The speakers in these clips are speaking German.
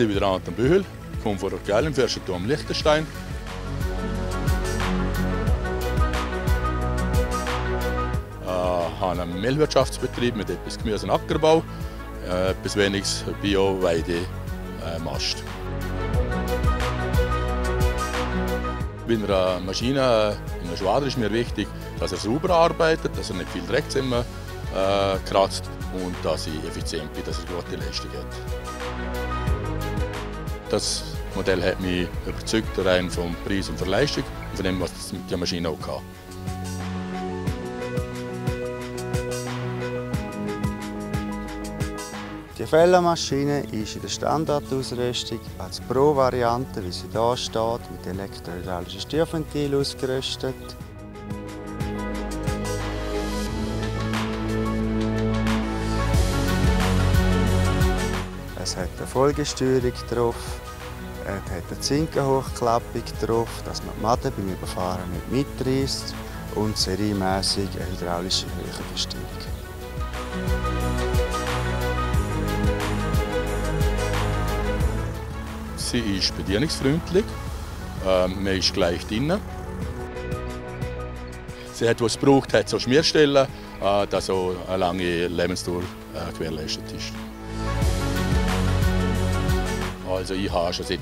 Ich bin Anton Bühl, komme von Roggel im Fürstentum Liechtenstein. Ich habe einen Mehlwirtschaftsbetrieb mit etwas Gemüse und Ackerbau, etwas weniges Bio-Weide, Mast. Bei einer Maschine in einer Schwader ist mir wichtig, dass er sauber arbeitet, dass er nicht viel Dreck kratzt und dass ich effizient bin, dass er gute Leistung hat. Das Modell hat mich überzeugt, rein vom Preis und der Leistung und von dem, was die Maschine auch kann. Die Fellermaschine ist in der Standardausrüstung als Pro-Variante, wie sie hier steht, mit elektrohydraulischen Steuerventil ausgerüstet. Es hat eine Folgesteuerung drauf, es hat eine Zinkenhochklappung drauf, dass man die Matte beim Überfahren nicht mitreißt und serienmässig eine hydraulische Höhenbestimmung. Sie ist bedienungsfreundlich, man ist gleich drin. Sie hat, was es braucht, hat so Schmierstellen, dass so eine lange Lebensdauer gewährleistet ist. Also ich habe schon seit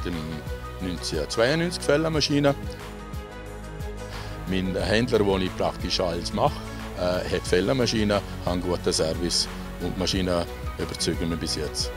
1992 Fellermaschinen. Mein Händler, wo ich praktisch alles mache, hat Fellermaschinen, hat einen guten Service und die Maschinen überzeugen mich bis jetzt.